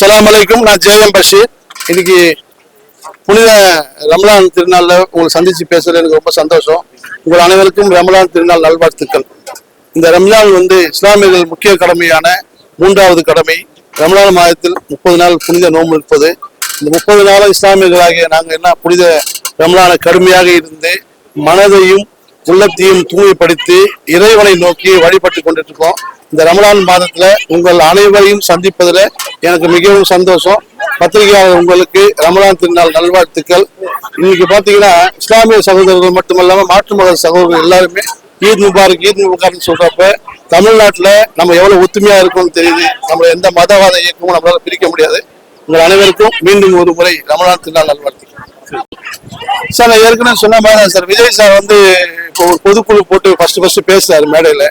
அஸ்ஸலாமு அலைக்கும். நான் ஜேஎம் பஷீர். இன்னைக்கு புனித ரமலான் திருநாள்ல உங்களை சந்திச்சு பேசுறது எனக்கு ரொம்ப சந்தோஷம். உங்கள் அனைவருக்கும் ரமலான் திருநாள் நல்வாழ்த்துக்கள். இந்த ரமலான் இஸ்லாமியர்கள் முக்கிய கடமையான 3வது கடமை. ரமலான் மாதத்தில் 30 நாள் புனித நோன்பு இருப்பது. இந்த 30 நாளும் இஸ்லாமியர்களாகிய நாங்கள் என்ன புனித ரமலானை கடுமையாக இருந்து மனதையும் உள்ளத்தையும் தூய்மைப்படுத்தி இறைவனை நோக்கி வழிபட்டு கொண்டுட்டு இருக்கோம். இந்த ரமலான் மாதத்துல உங்கள் அனைவரையும் சந்திப்பதில் எனக்கு மிகவும் சந்தோஷம். பத்திரிகையாளர் உங்களுக்கு ரமலான் திருநாள் நல்வாழ்த்துக்கள். இன்னைக்கு பாத்தீங்கன்னா இஸ்லாமிய சகோதரர்கள் மட்டுமல்லாம மாற்று மத சகோதரர்கள் எல்லாருமே ஈத் முபாரக் சொல்றப்ப தமிழ்நாட்டுல நம்ம எவ்வளவு ஒத்துமையா இருக்கும்னு தெரியுது. நம்ம எந்த மதவாத இயக்கமும் நம்மளால பிரிக்க முடியாது. உங்கள் அனைவருக்கும் மீண்டும் ஒரு முறை ரமலான் திருநாள் நல்வாழ்த்துக்கள். சார், நான் ஏற்கனவே சொன்ன மாதிரி சார், விஜய் சார் இப்போ ஒரு பொதுக்குழு போட்டு ஃபர்ஸ்ட் பேசுறாரு. மேடையில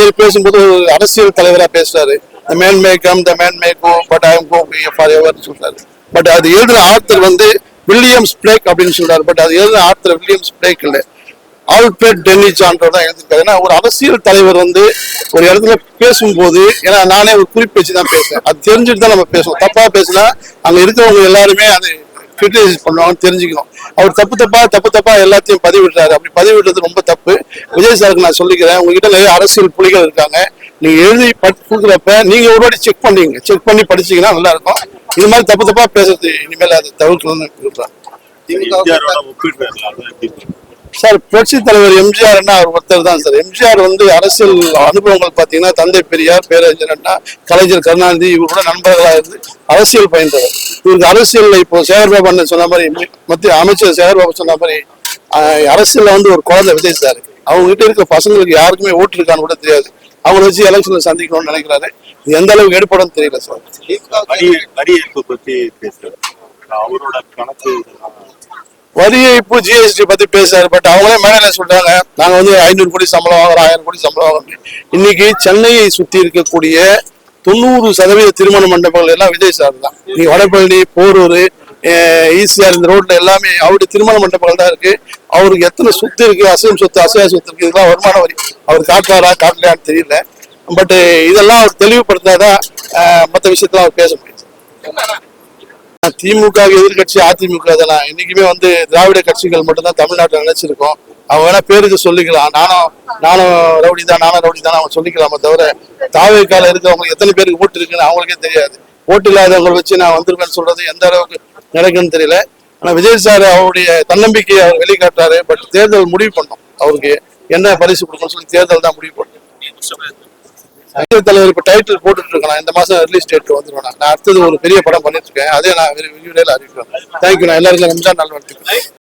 ஏறி பேசும்போது ஒரு அரசியல் தலைவரா பேசுறாரு. The man may come, the man may go, but I am going forever சொல்றாரு. பட் அது எழுதுன ஆர்த்தர் வில்லியம்ஸ் பிளேக் அப்படின்னு சொல்றாரு. பட் அது எழுதுன ஆர்த்தர் வில்லியம்ஸ் பிளேக் இல்ல, ஆல்ஃபிரட் டென்னிஸ் ஆன்றவர் தான் எழுதிருக்காரு. ஏன்னா ஒரு அரசியல் தலைவர் ஒரு இடத்துல பேசும்போது, ஏன்னா நானே ஒரு குறிப்பு வச்சு தான் பேசுறேன், அது தெரிஞ்சுட்டு தான் நம்ம பேசுவோம். தப்பா பேசினா அங்க இருக்கிறவங்க எல்லாருமே அது கிரிட்டிசைஸ் பண்ணுவாங்கன்னு தெரிஞ்சுக்கணும். அவர் தப்பு தப்பா எல்லாத்தையும் பதிவிடுறாரு. அப்படி பதிவிடுறது ரொம்ப தப்பு. விஜய் சாருக்கு நான் சொல்லிக்கிறேன், உங்ககிட்ட நிறைய அரசியல் புலிகள் இருக்காங்க. நீங்க எழுதி கொடுக்குறப்ப நீங்க ஒரு வாட்டி செக் பண்ணி படிச்சீங்கன்னா நல்லா இருக்கும். இது மாதிரி தப்பா பேசுறது இனிமேல் அதை தவிர்க்கணும்னு விரும்புறேன். சார், புரட்சி தலைவர் எம்ஜிஆர் அவர் ஒருத்தர் தான் சார். எம்ஜிஆர் அரசியல் அனுபவங்கள் பாத்தீங்கன்னா தந்தை பெரியார், பேரறிஞர் அண்ணா, கலைஞர் கருணாநிதி இவரோட நண்பர்களா இருந்து அரசியல் பயின்றவர். இவருக்கு அரசியல்ல இப்போ சேகர்பாபு அண்ணன் சொன்ன மாதிரி, மத்திய அமைச்சர் சேகர்பாபு சொன்ன மாதிரி அரசியல்ல ஒரு குழந்தை விஜய் சார். அவங்க கிட்ட இருக்க பசங்களுக்கு யாருக்குமே ஓட்டு இருக்கான்னு கூட தெரியாது. அவங்களை வச்சு எலெக்ஷன்ல சந்திக்கணும்னு நினைக்கிறாரு. இது எந்த அளவுக்கு எடுப்படும் தெரியல சார். வரி ஏய்ப்பு ஜிஎஸ்டி பத்தி பேசுறாரு. பட் அவங்களே மேடையில சொல்றாங்க, நாங்க 500 கோடி சம்பளம் வாங்குறோம், 1000 கோடி சம்பளம் வாங்குறோம். இன்னைக்கு சென்னையை சுத்தி இருக்கக்கூடிய 90% திருமண மண்டபங்கள் எல்லாம் விஜய் சார் தான். நீங்க வடபழனி, போரூர், ஈசிஆர் இந்த ரோட்ல எல்லாமே அவருடைய திருமண மண்டபங்கள் தான் இருக்கு. அவருக்கு எத்தனை சொத்து இருக்கு, அசையும் சொத்து, அசையா சொத்து இருக்கு, இதெல்லாம் வருமான வரி அவர் காட்டுறாரா காட்டலையான்னு தெரியல. பட் இதெல்லாம் அவர் தெளிவுபடுத்தாதான் மற்ற விஷயத்துல அவர் பேச முடியும். திமுக எதிர்கட்சி அதிமுக அதெல்லாம் இன்னைக்குமே திராவிட கட்சிகள் மட்டும்தான் தமிழ்நாட்டில் நினைச்சிருக்கோம். அவங்க வேணா பேருக்கு சொல்லிக்கலாம், நானும் ரவுடி தான் அவங்க சொல்லிக்கலாமே தவிர, தாவேக்கால இருக்கிறவங்களுக்கு எத்தனை பேருக்கு ஓட்டு இருக்குன்னு அவங்களுக்கே தெரியாது. ஓட்டு இல்லாதவங்களை வச்சு நான் வந்திருக்கேன்னு சொல்றது எந்த அளவுக்கு நடக்குன்னு தெரியல. ஆனா விஜய் சார் அவருடைய தன்னம்பிக்கையை அவர் வெளிக்காட்டுறாரு. பட் தேர்தல் முடிவு பண்ணோம், அவருக்கு என்ன பரிசு கொடுக்கணும்னு சொல்லி தேர்தல் தான் முடிவு பண்ணோம். தலைவர் இப்ப டைட்டில் போட்டுட்டு இருக்கேன். இந்த மாசம் ரிலீஸ் டேட் வந்துருவேன். நான் அடுத்தது ஒரு பெரிய படம் பண்ணிட்டு இருக்கேன். அதே நான் அறிவிக்கிறேன். தேங்க்யூ. நான் எல்லாருக்கும் ரம்ஜான் நல்வாழ்த்துக்கள்.